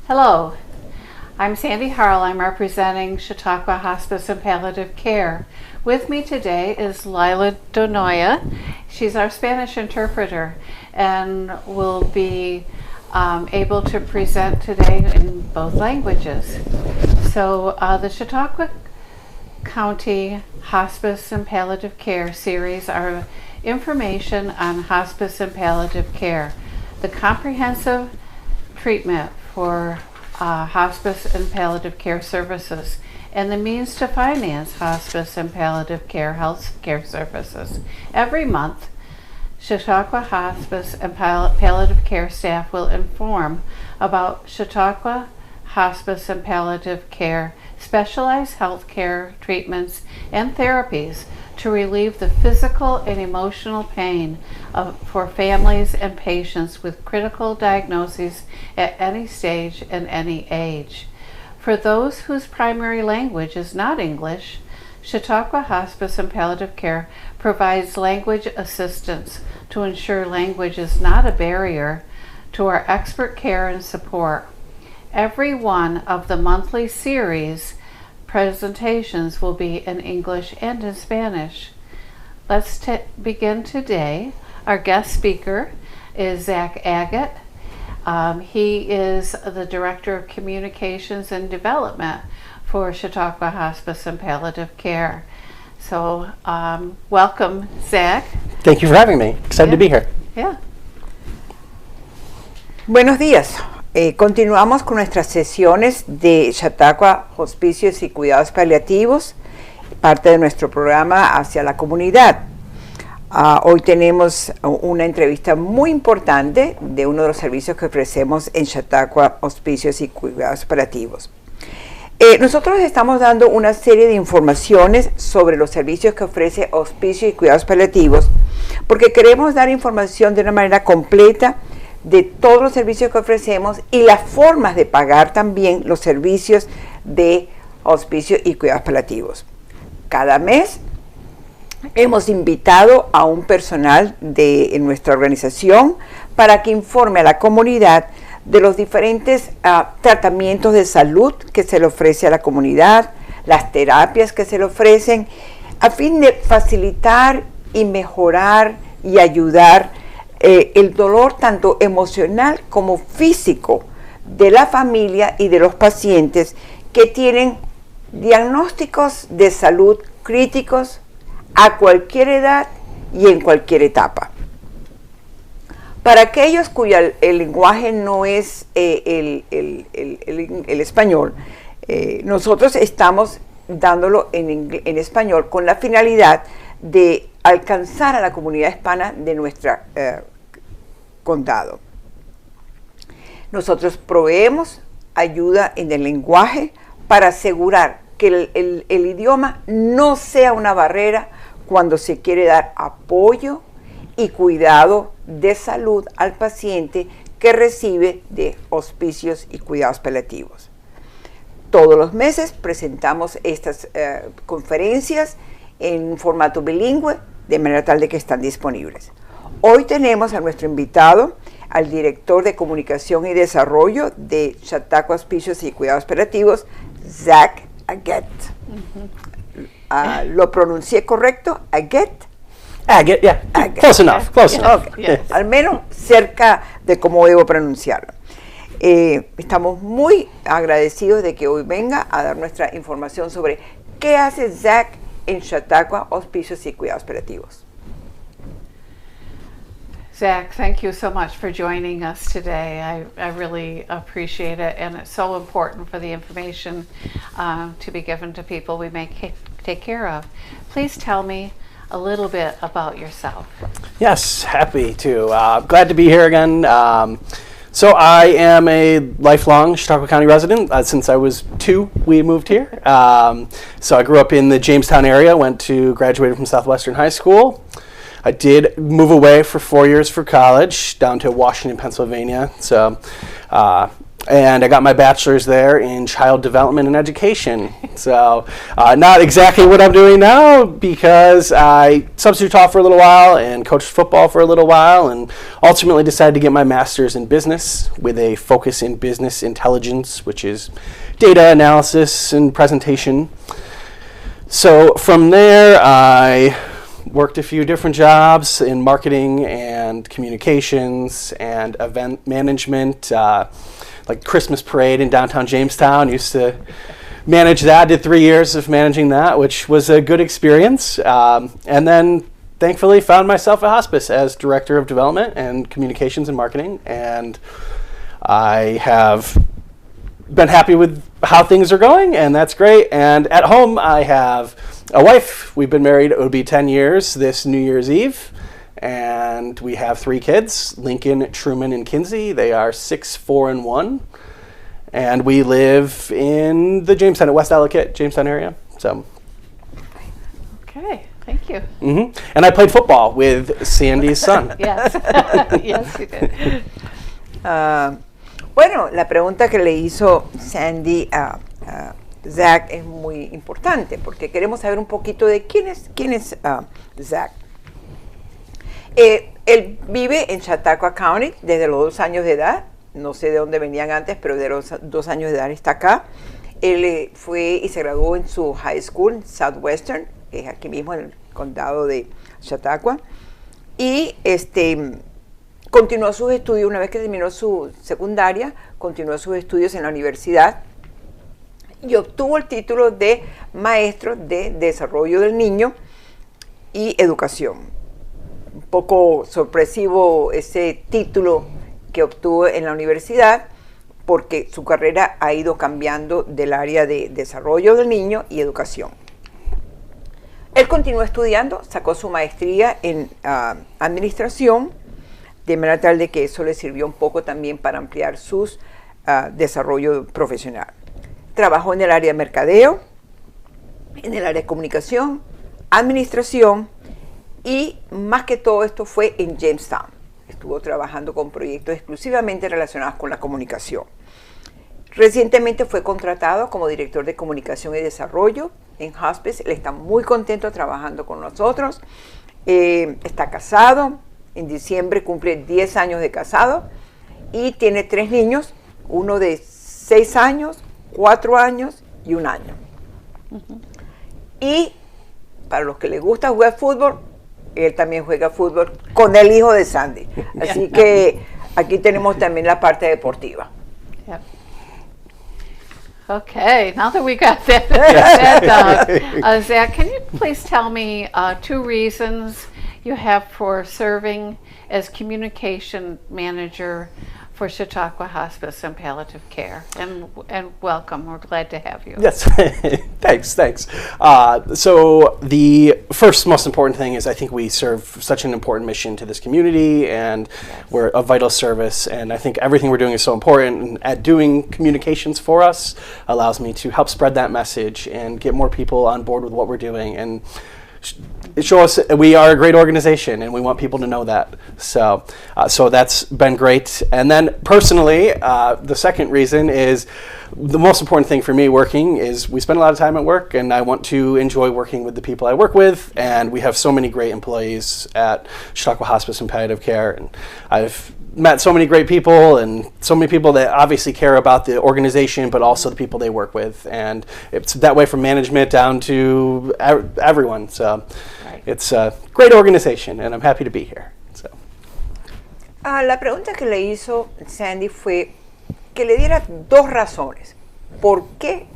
Hello, I'm Sandy Harrell. I'm representing Chautauqua Hospice and Palliative Care. With me today is Lila Donoya. She's our Spanish interpreter and will be able to present today in both languages. So the Chautauqua County Hospice and Palliative Care series are information on hospice and palliative care, the comprehensive treatment for hospice and palliative care services, and the means to finance hospice and palliative care health care services. Every month, Chautauqua Hospice and Palliative Care staff will inform about Chautauqua Hospice and Palliative Care specialized health care treatments and therapies to relieve the physical and emotional pain for families and patients with critical diagnoses at any stage and any age. For those whose primary language is not English, Chautauqua Hospice and Palliative Care provides language assistance to ensure language is not a barrier to our expert care and support. Every one of the monthly series presentations will be in English and in Spanish. Let's begin today. Our guest speaker is Zach Agett. He is the Director of Communications and Development for Chautauqua Hospice and Palliative Care. So welcome, Zach. Thank you for having me. Excited to be here. Yeah. Buenos días. Continuamos con nuestras sesiones de Chautauqua Hospicios y Cuidados Paliativos, parte de nuestro programa hacia la comunidad. Hoy tenemos una entrevista muy importante de uno de los servicios que ofrecemos en Chautauqua Hospicios y Cuidados Paliativos. Nosotros estamos dando una serie de informaciones sobre los servicios que ofrece Hospicios y Cuidados Paliativos, porque queremos dar información de una manera completa de todos los servicios que ofrecemos y las formas de pagar también los servicios de hospicios y cuidados paliativos. Cada mes hemos invitado a un personal de nuestra organización para que informe a la comunidad de los diferentes tratamientos de salud que se le ofrece a la comunidad, las terapias que se le ofrecen, a fin de facilitar y mejorar y ayudar el dolor tanto emocional como físico de la familia y de los pacientes que tienen diagnósticos de salud críticos a cualquier edad y en cualquier etapa. Para aquellos cuyo el lenguaje no es el español, nosotros estamos dándolo en español con la finalidad de alcanzar a la comunidad hispana de nuestro condado. Nosotros proveemos ayuda en el lenguaje para asegurar que el idioma no sea una barrera cuando se quiere dar apoyo y cuidado de salud al paciente que recibe de hospicios y cuidados paliativos. Todos los meses presentamos estas conferencias en formato bilingüe, de manera tal de que están disponibles. Hoy tenemos a nuestro invitado, al director de Comunicación y Desarrollo de Chautauqua Hospicios y Cuidados Paliativos, Zach Agett. ¿Lo pronuncié correcto? ¿Agett? Agett, yeah. Agett. Close enough, close enough. Okay. Yeah. Al menos cerca de cómo debo pronunciarlo. Estamos muy agradecidos de que hoy venga a dar nuestra información sobre qué hace Zach en Chautauqua Hospicios y Cuidados Paliativos. Zach, thank you so much for joining us today. I really appreciate it, and it's so important for the information to be given to people we may take care of. Please tell me a little bit about yourself. Yes, happy to. Glad to be here again. So I am a lifelong Chautauqua County resident. Since I was 2, we moved here. So I grew up in the Jamestown area, graduated from Southwestern High School. I did move away for 4 years for college down to Washington, Pennsylvania. So and I got my bachelor's there in child development and education. So not exactly what I'm doing now, because I substitute taught for a little while and coached football for a little while, and ultimately decided to get my master's in business with a focus in business intelligence, which is data analysis and presentation. So from there, I worked a few different jobs in marketing and communications and event management, like Christmas parade in downtown Jamestown. Used to manage that, did 3 years of managing that, which was a good experience. And then thankfully found myself at Hospice as Director of Development and Communications and Marketing. And I have been happy with how things are going, and that's great. And at home, I have a wife. We've been married, it would be 10 years this New Year's Eve. And we have 3 kids, Lincoln, Truman, and Kinsey. They are 6, 4, and 1. And we live in the Jamestown, West Ellicott, Jamestown area. So. Okay, thank you. Mm-hmm. And I played football with Sandy's son. Yes, yes, you did. Bueno, la pregunta que le hizo Sandy a Zach es muy importante, porque queremos saber un poquito de quién es Zach. Él vive en Chautauqua County desde los 2 años de edad. No sé de dónde venían antes, pero de los 2 años de edad está acá. Él fue y se graduó en su high school, Southwestern, que es aquí mismo en el condado de Chautauqua. Y continuó sus estudios, una vez que terminó su secundaria, continuó sus estudios en la universidad y obtuvo el título de maestro de desarrollo del niño y educación. Un poco sorpresivo ese título que obtuvo en la universidad, porque su carrera ha ido cambiando del área de desarrollo del niño y educación. Él continuó estudiando, sacó su maestría en administración, de manera tal de que eso le sirvió un poco también para ampliar su desarrollo profesional. Trabajó en el área de mercadeo, en el área de comunicación, administración, y más que todo esto fue en Jamestown. Estuvo trabajando con proyectos exclusivamente relacionados con la comunicación. Recientemente fue contratado como director de comunicación y desarrollo en Hospice. Él está muy contento trabajando con nosotros. Está casado. En diciembre cumple 10 años de casado y tiene 3 niños, uno de 6 años, 4 años y 1 año. Uh-huh. Y para los que les gusta jugar fútbol, él también juega fútbol con el hijo de Sandy. Así que aquí tenemos también la parte deportiva. Yep. Okay, now that we got that down, Zach, can you please tell me 2 reasons you have for serving as communication manager for Chautauqua Hospice and Palliative Care, and welcome. We're glad to have you. Yes, thanks. So the first most important thing is I think we serve such an important mission to this community, and yes, we're a vital service, and I think everything we're doing is so important, and at doing communications for us allows me to help spread that message and get more people on board with what we're doing, and show us we are a great organization, and we want people to know that. So that's been great. And then personally, the second reason is the most important thing for me working is we spend a lot of time at work, and I want to enjoy working with the people I work with. And we have so many great employees at Chautauqua Hospice and Palliative Care, and I've met so many great people, and so many people that obviously care about the organization, but also the people they work with, and it's that way from management down to everyone. So right, it's a great organization, and I'm happy to be here. So. La pregunta que le hizo Sandy fue que le diera 2 razones por qué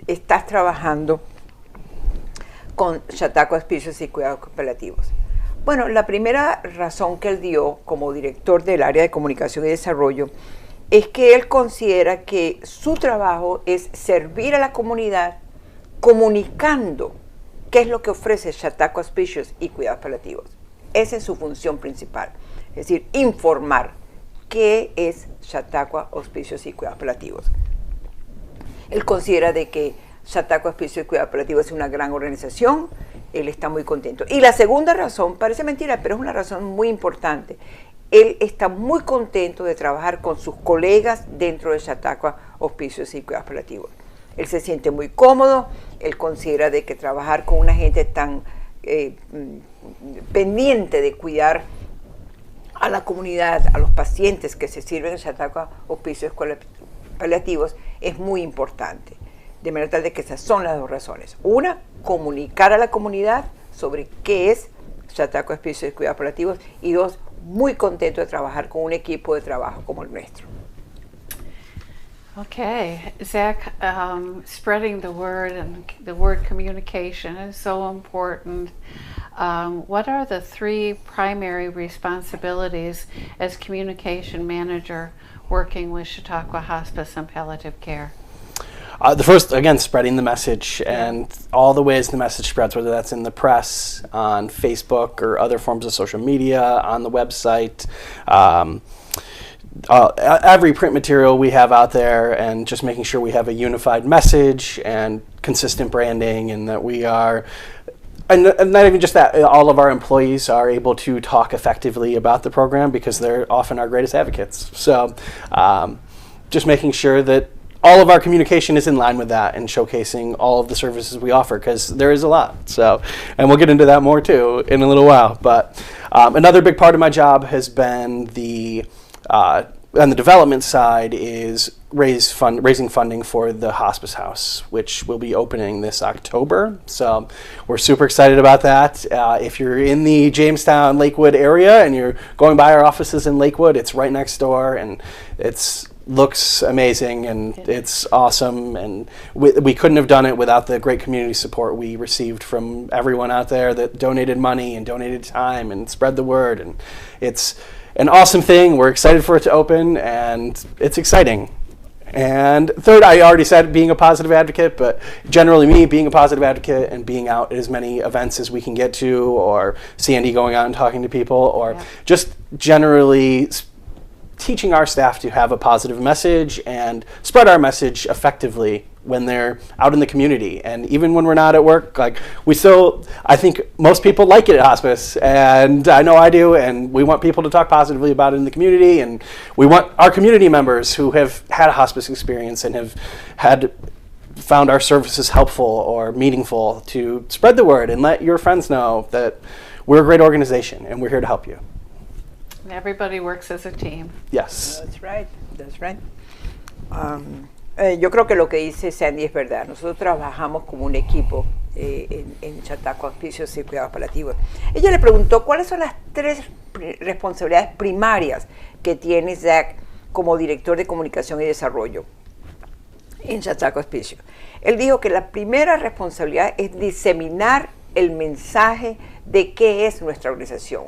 estás trabajando con Chautauqua Hospice y Cuidados Paliativos. Bueno, la primera razón que él dio como director del área de comunicación y desarrollo es que él considera que su trabajo es servir a la comunidad comunicando qué es lo que ofrece Chautauqua Hospice y Cuidados Paliativos. Esa es su función principal, es decir, informar qué es Chautauqua Hospice y Cuidados Paliativos. Él considera de que Chautauqua Hospice y Cuidados Paliativos es una gran organización. Él está muy contento. Y la segunda razón, parece mentira, pero es una razón muy importante. él está muy contento de trabajar con sus colegas dentro de Chautauqua Hospicios y Cuidados Paliativos. Él se siente muy cómodo, él considera de que trabajar con una gente tan pendiente de cuidar a la comunidad, a los pacientes que se sirven en Chautauqua Hospicios Paliativos es muy importante. De manera tal de que esas son las dos razones. Una, comunicar a la comunidad sobre qué es Chautauqua Hospicios y Cuidados Paliativos. Y dos, muy contento de trabajar con un equipo de trabajo como el nuestro. Okay, Zach, spreading the word and the word communication is so important. What are the three primary responsibilities as communication manager working with Chautauqua Hospice and Palliative Care? The first, again, spreading the message and all the ways the message spreads, whether that's in the press, on Facebook, or other forms of social media, on the website. Every print material we have out there, and just making sure we have a unified message and consistent branding, and that we are, and not even just that, all of our employees are able to talk effectively about the program because they're often our greatest advocates. So just making sure that all of our communication is in line with that and showcasing all of the services we offer, because there is a lot. So, and we'll get into that more too in a little while. But another big part of my job has been on the development side is raising funding for the hospice house, which will be opening this October. So we're super excited about that. If you're in the Jamestown, Lakewood area and you're going by our offices in Lakewood, it's right next door, and looks amazing, and it's awesome, and we couldn't have done it without the great community support we received from everyone out there that donated money and donated time and spread the word, and it's an awesome thing. We're excited for it to open, and it's exciting. And third, I already said being a positive advocate, but generally me being a positive advocate and being out at as many events as we can get to, or Sandy going out and talking to people, or just generally teaching our staff to have a positive message and spread our message effectively when they're out in the community. And even when we're not at work, like I think most people like it at hospice, and I know I do, and we want people to talk positively about it in the community, and we want our community members who have had a hospice experience and have found our services helpful or meaningful to spread the word and let your friends know that we're a great organization and we're here to help you. Everybody works as a team. Yes. That's right. Yo creo que lo que dice Sandy es verdad. Nosotros trabajamos como un equipo en Chautauqua Hospicios y Cuidados Paliativos. Ella le preguntó cuáles son las tres responsabilidades primarias que tiene Zach como director de comunicación y desarrollo en Chautauqua Hospicios. Él dijo que la primera responsabilidad es diseminar el mensaje de qué es nuestra organización.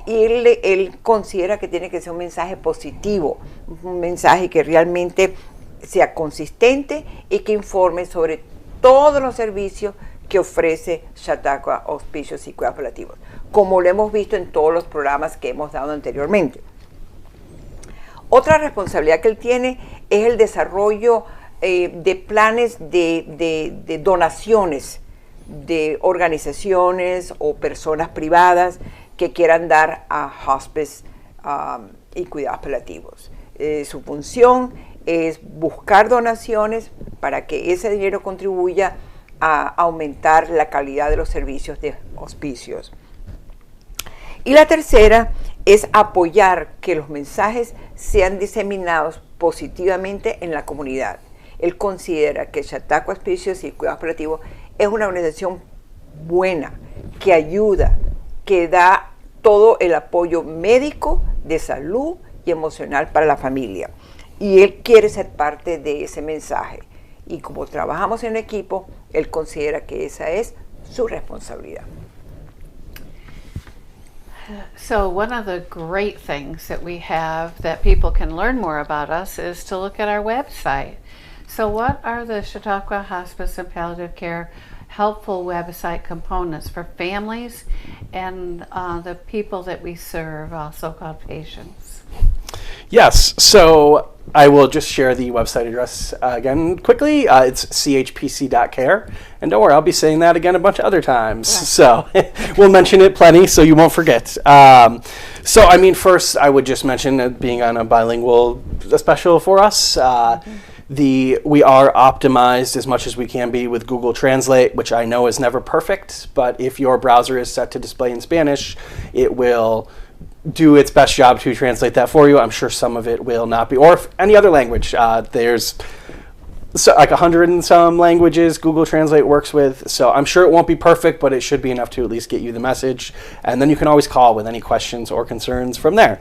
Y él considera que tiene que ser un mensaje positivo, un mensaje que realmente sea consistente y que informe sobre todos los servicios que ofrece Chautauqua Hospicios y Cuidados Paliativos, como lo hemos visto en todos los programas que hemos dado anteriormente. Otra responsabilidad que él tiene es el desarrollo de planes de donaciones de organizaciones o personas privadas que quieran dar a hospice y cuidados paliativos. Su función es buscar donaciones para que ese dinero contribuya a aumentar la calidad de los servicios de hospicios. Y la tercera es apoyar que los mensajes sean diseminados positivamente en la comunidad. Él considera que Chautauqua Hospicios y Cuidados Paliativos es una organización buena, que ayuda, que da todo el apoyo médico, de salud y emocional para la familia. Y él quiere ser parte de ese mensaje. Y como trabajamos en equipo, él considera que esa es su responsabilidad. So one of the great things that we have that people can learn more about us is to look at our website. So what are the Chautauqua Hospice and Palliative Care helpful website components for families and the people that we serve, also called patients? Yes, so I will just share the website address again quickly. It's chpc.care. And don't worry, I'll be saying that again a bunch of other times. Yeah. So we'll mention it plenty so you won't forget. So, I mean, first, I would just mention it being on a bilingual special for us. We are optimized as much as we can be with Google Translate, which I know is never perfect. But if your browser is set to display in Spanish, it will do its best job to translate that for you. I'm sure some of it will not be, or if any other language. There's like 100 and some languages Google Translate works with, so I'm sure it won't be perfect, but it should be enough to at least get you the message, and then you can always call with any questions or concerns from there.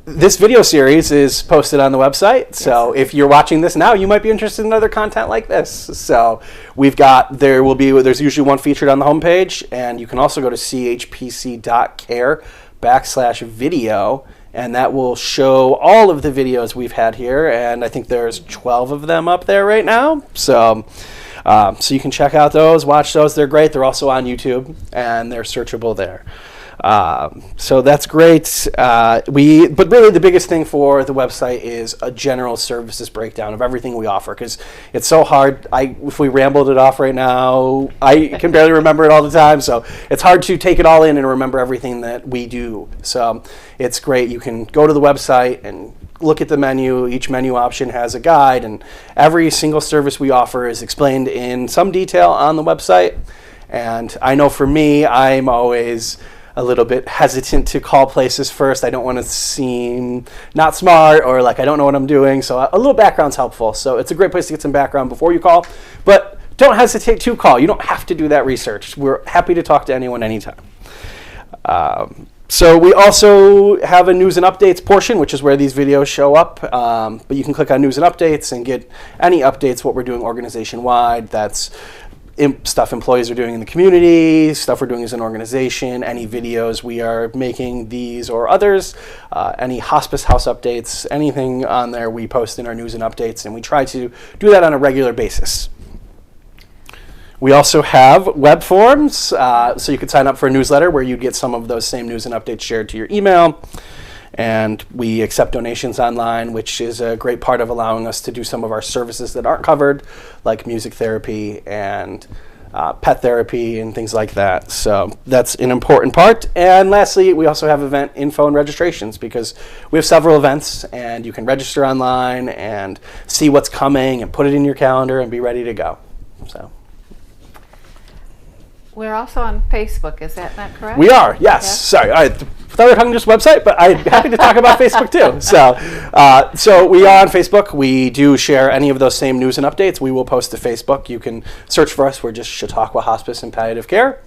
This video series is posted on the website, so if you're watching this now, you might be interested in other content like this. So there's usually one featured on the homepage, and you can also go to chpc.care/video, and that will show all of the videos we've had here, and I think there's 12 of them up there right now. So you can check out those, watch those. They're great. They're also on YouTube, and they're searchable there. So that's great. But really the biggest thing for the website is a general services breakdown of everything we offer, because it's so hard. If we rambled it off right now, I can barely remember it all the time, so it's hard to take it all in and remember everything that we do. So it's great. You can go to the website and look at the menu. Each menu option has a guide, and every single service we offer is explained in some detail on the website. And I know for me, I'm always a little bit hesitant to call places first. I don't want to seem not smart or like I don't know what I'm doing. So a little background's helpful. So it's a great place to get some background before you call. But don't hesitate to call. You don't have to do that research. We're happy to talk to anyone anytime. So we also have a news and updates portion, which is where these videos show up. But you can click on news and updates and get any updates, what we're doing organization-wide. That's stuff employees are doing in the community, stuff we're doing as an organization, any videos we are making, these or others, any hospice house updates, anything on there we post in our news and updates, and we try to do that on a regular basis. We also have web forms, so you could sign up for a newsletter where you'd get some of those same news and updates shared to your email. And we accept donations online, which is a great part of allowing us to do some of our services that aren't covered, like music therapy and pet therapy and things like that. So that's an important part. And lastly, we also have event info and registrations, because we have several events, and you can register online and see what's coming and put it in your calendar and be ready to go. So we're also on Facebook, is that not correct? We are, yes. Yeah. Sorry, I thought we were talking just website, but I'm happy to talk about Facebook too. So we are on Facebook. We do share any of those same news and updates. We will post to Facebook. You can search for us. We're just Chautauqua Hospice and Palliative Care.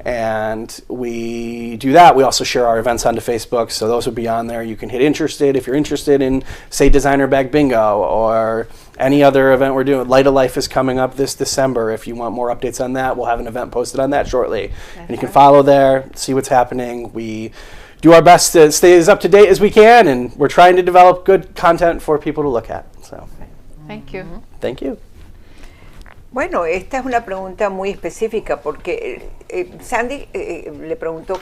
And we do that. We also share our events onto Facebook, so those would be on there. You can hit interested if you're interested in, say, Designer Bag Bingo or any other event we're doing. Light of Life is coming up this December. If you want more updates on that, we'll have an event posted on that shortly. And you can follow there, see what's happening. We do our best to stay as up to date as we can, and we're trying to develop good content for people to look at. So, thank you. Thank you. Bueno, esta es una pregunta muy específica porque Sandy le preguntó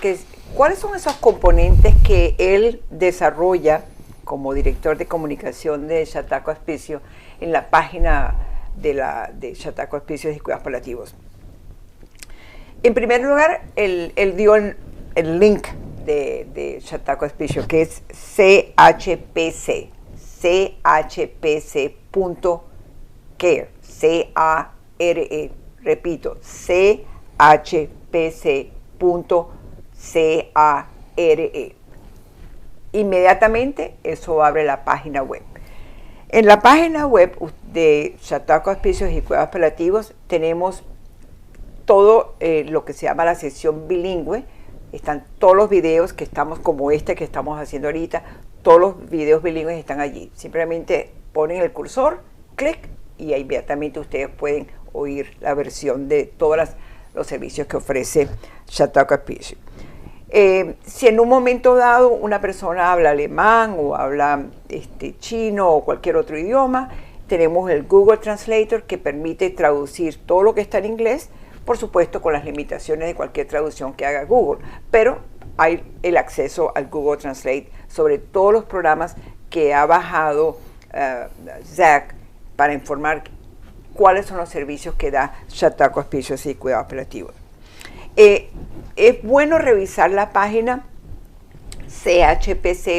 cuáles son esos componentes que él desarrolla como director de comunicación de Chautauqua Hospice en la página de Chautauqua Hospice y Cuidados Paliativos. En primer lugar, él dio el link de Chautauqua Hospice, que es chpc.care, C-A-R-E, repito, chpc.care. Inmediatamente eso abre la página web. En la página web de Chautauqua Hospice y Cuidados Paliativos tenemos todo lo que se llama la sección bilingüe. Están todos los videos que estamos, como este que estamos haciendo ahorita, todos los videos bilingües están allí. Simplemente ponen el cursor, clic, y inmediatamente ustedes pueden oír la versión de todos los servicios que ofrece Chautauqua Hospice. Si en un momento dado una persona habla alemán o habla chino o cualquier otro idioma, tenemos el Google Translator que permite traducir todo lo que está en inglés, por supuesto con las limitaciones de cualquier traducción que haga Google, pero hay el acceso al Google Translate sobre todos los programas que ha bajado Zach para informar cuáles son los servicios que da Chautauqua Hospice y Cuidados Paliativos. Es bueno revisar la página chpc.care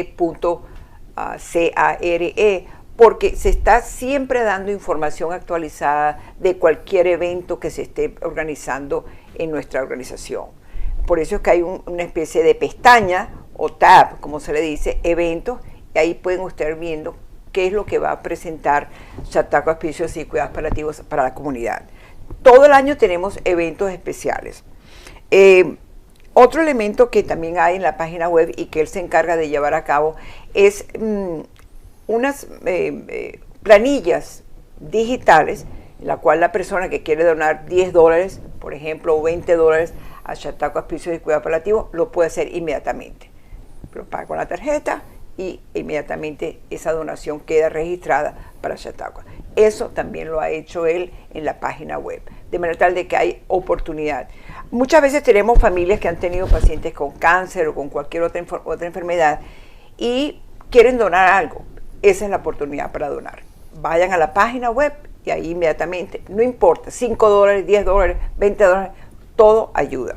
porque se está siempre dando información actualizada de cualquier evento que se esté organizando en nuestra organización. Por eso es que hay una especie de pestaña o tab, como se le dice, eventos, y ahí pueden ustedes viendo qué es lo que va a presentar Chautauqua Hospice y Cuidados Paliativos para la comunidad. Todo el año tenemos eventos especiales. Otro elemento que también hay en la página web y que él se encarga de llevar a cabo es unas planillas digitales en la cual la persona que quiere donar $10, por ejemplo, o $20 a Chautauqua Hospice y Cuidados Paliativos, lo puede hacer inmediatamente. Lo paga con la tarjeta y inmediatamente esa donación queda registrada para Chautauqua. Eso también lo ha hecho él en la página web, de manera tal de que hay oportunidad. Muchas veces tenemos familias que han tenido pacientes con cáncer o con cualquier otra enfermedad y quieren donar algo. Esa es la oportunidad para donar. Vayan a la página web y ahí inmediatamente, no importa, $5, $10, $20, todo ayuda.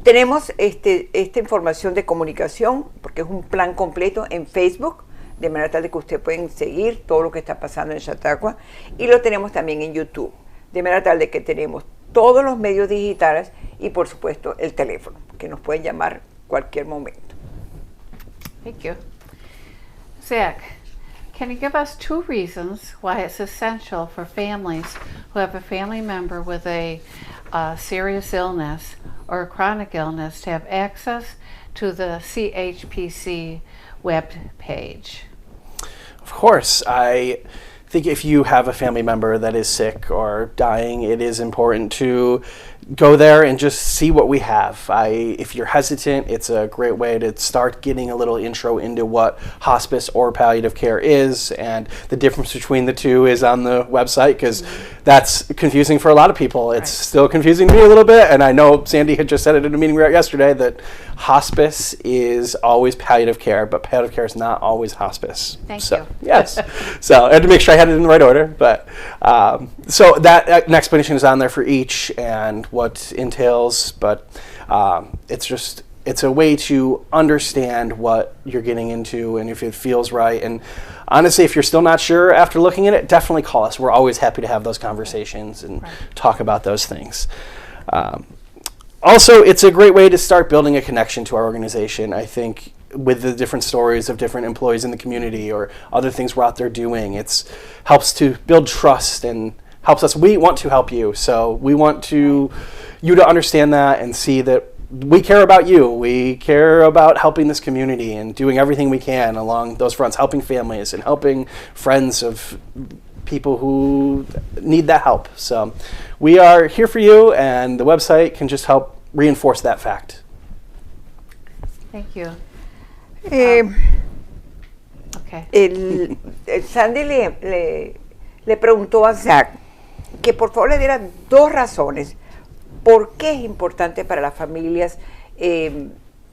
Tenemos esta información de comunicación, porque es un plan completo en Facebook, de manera tal de que ustedes pueden seguir todo lo que está pasando en Chautauqua, y lo tenemos también en YouTube, de manera tal de que tenemos todos los medios digitales y por supuesto el teléfono, que nos pueden llamar cualquier momento. Thank you. Zach, can you give us 2 reasons why it's essential for families who have a family member with a serious illness or a chronic illness to have access to the CHPC web page? Of course. I think if you have a family member that is sick or dying, it is important to go there and just see what we have. If you're hesitant, it's a great way to start getting a little intro into what hospice or palliative care is, and the difference between the two is on the website, because that's confusing for a lot of people. It's still confusing to me a little bit, and I know Sandy had just said it in a meeting we were at yesterday that hospice is always palliative care, but palliative care is not always hospice. Thank you. Yes. So I had to make sure I had it in the right order, but so that an explanation is on there for each and what entails, but it's a way to understand what you're getting into and if it feels right. And honestly, if you're still not sure after looking at it, definitely call us. We're always happy to have those conversations and talk about those things. Also, it's a great way to start building a connection to our organization. I think with the different stories of different employees in the community or other things we're out there doing, it helps to build trust and helps us. We want to help you, so we want you to understand that and see that we care about you. We care about helping this community and doing everything we can along those fronts, helping families and helping friends of people who need that help. So we are here for you, and the website can just help reinforce that fact. Thank you. Okay. Sandy le preguntó a Zach que por favor le diera 2 razones por qué es importante para las familias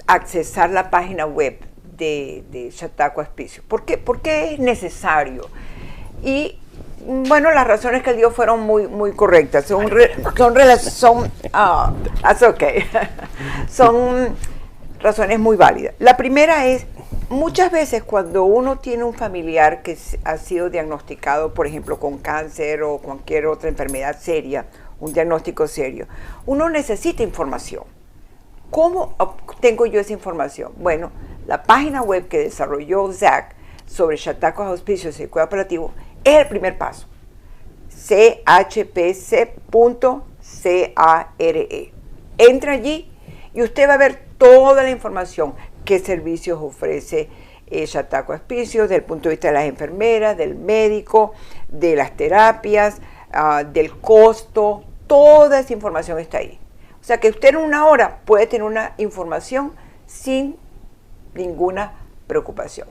accesar la página web de Chautauqua Hospice. ¿Por qué es necesario? Y bueno, las razones que él dio fueron muy correctas. Son razones muy válidas. La primera es, muchas veces cuando uno tiene un familiar que ha sido diagnosticado, por ejemplo, con cáncer o cualquier otra enfermedad seria, un diagnóstico serio, uno necesita información. ¿Cómo obtengo yo esa información? Bueno, la página web que desarrolló Zach sobre Chautauqua Hospice y Cuidados Paliativos es el primer paso. chpc.care. Entra allí y usted va a ver toda la información, qué servicios ofrece Chautauqua Hospice desde el punto de vista de las enfermeras, del médico, de las terapias, del costo. Toda esa información está ahí. O sea que usted en 1 hora puede tener una información sin ninguna preocupación.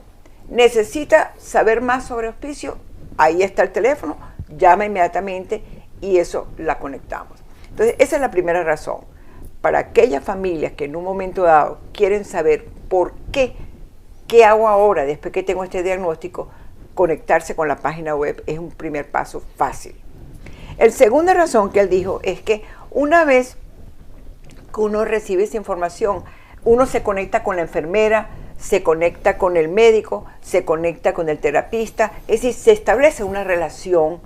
¿Necesita saber más sobre hospicio? Ahí está el teléfono, llama inmediatamente y eso la conectamos. Entonces, esa es la primera razón. Para aquellas familias que en un momento dado quieren saber por qué ¿qué hago ahora después que tengo este diagnóstico? Conectarse con la página web es un primer paso fácil. La segunda razón que él dijo es que una vez que uno recibe esa información, uno se conecta con la enfermera, se conecta con el médico, se conecta con el terapista, es decir, se establece una relación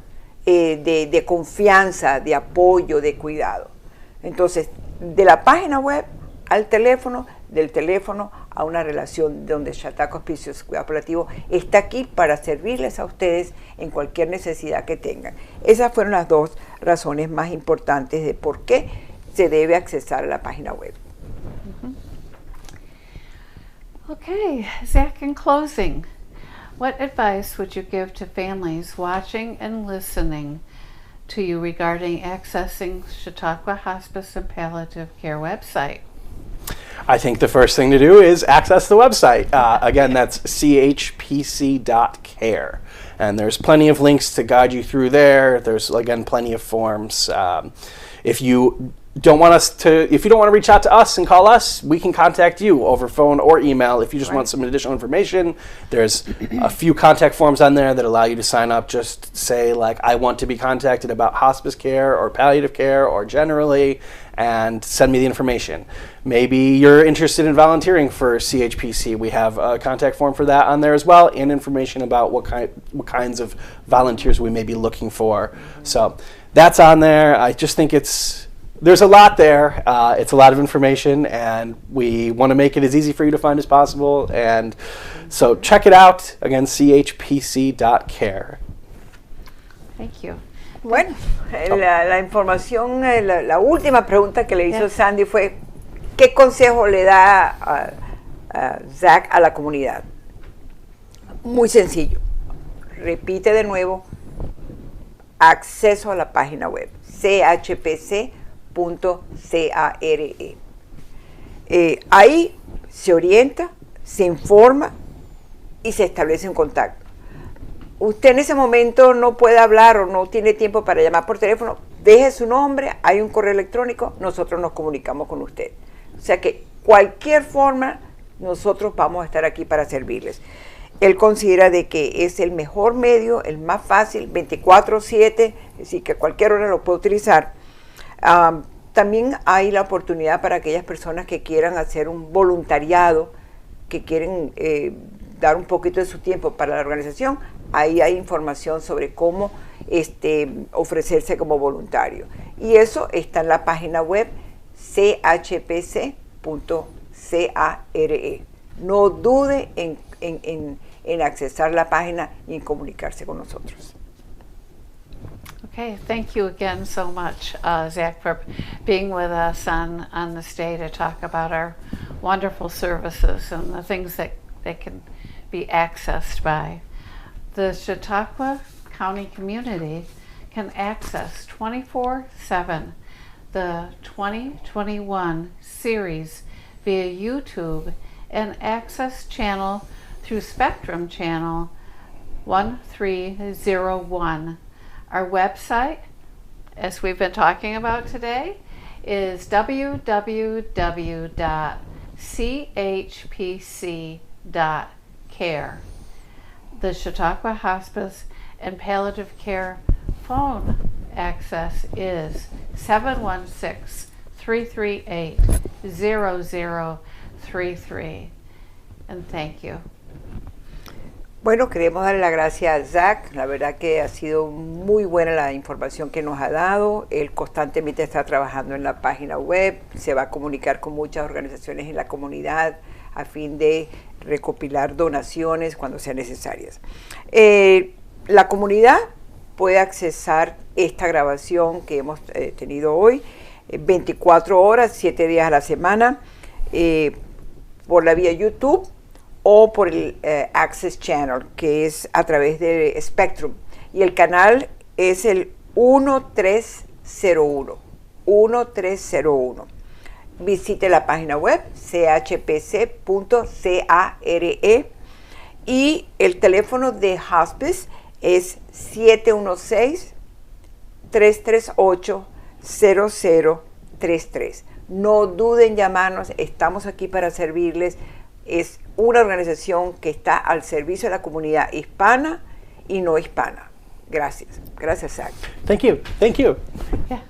de confianza, de apoyo, de cuidado. Entonces, de la página web al teléfono, del teléfono a una relación donde Chautauqua Hospice y Cuidado Paliativo está aquí para servirles a ustedes en cualquier necesidad que tengan. Esas fueron las dos razones más importantes de por qué se debe accesar a la página web. Okay, Zach, in closing, what advice would you give to families watching and listening to you regarding accessing Chautauqua Hospice and Palliative Care website? I think the first thing to do is access the website. Again, that's chpc.care. And there's plenty of links to guide you through there. There's, again, plenty of forms. If you don't want to reach out to us and call us, we can contact you over phone or email. If you just want some additional information, there's a few contact forms on there that allow you to sign up. Just say, like, I want to be contacted about hospice care or palliative care or generally, and send me the information. Maybe you're interested in volunteering for CHPC. We have a contact form for that on there as well, and information about what kinds of volunteers we may be looking for. So that's on there. I just think there's a lot there. It's a lot of information, and we want to make it as easy for you to find as possible. And so check it out. Again, chpc.care. Thank you. Bueno, la información, la última pregunta que le hizo Sandy fue, ¿qué consejo le da a Zach a la comunidad? Muy sencillo. Repite de nuevo, acceso a la página web, chpc.care. Ahí se orienta, se informa y se establece un contacto. Usted en ese momento no puede hablar o no tiene tiempo para llamar por teléfono, deje su nombre, hay un correo electrónico, nosotros nos comunicamos con usted. O sea que cualquier forma, nosotros vamos a estar aquí para servirles. Él considera de que es el mejor medio, el más fácil, 24/7, es decir, que a cualquier hora lo puede utilizar. También hay la oportunidad para aquellas personas que quieran hacer un voluntariado, que quieren dar un poquito de su tiempo para la organización. Ahí hay información sobre cómo ofrecerse como voluntario. Y eso está en la página web chpc.care. No dude en accesar la página y en comunicarse con nosotros. Okay, thank you again so much, Zach, for being with us on this day to talk about our wonderful services and the things that can be accessed by. The Chautauqua County community can access 24/7 the 2021 series via YouTube and access channel through Spectrum Channel 1301. Our website, as we've been talking about today, is www.chpc.care. The Chautauqua Hospice and Palliative Care phone access is 716-338-0033. And thank you. Bueno, queremos darle las gracias a Zach. La verdad que ha sido muy buena la información que nos ha dado. Él constantemente está trabajando en la página web, se va a comunicar con muchas organizaciones en la comunidad a fin de recopilar donaciones cuando sean necesarias. La comunidad puede accesar esta grabación que hemos tenido hoy 24 horas, 7 días a la semana, por la vía YouTube o por el Access Channel, que es a través de Spectrum. Y el canal es el 1301. Visite la página web chpc.care y el teléfono de Hospice es 716-338-0033. No duden en llamarnos, estamos aquí para servirles. Es una organización que está al servicio de la comunidad hispana y no hispana. Gracias. Gracias, Zach. Thank you. Thank you. Yeah.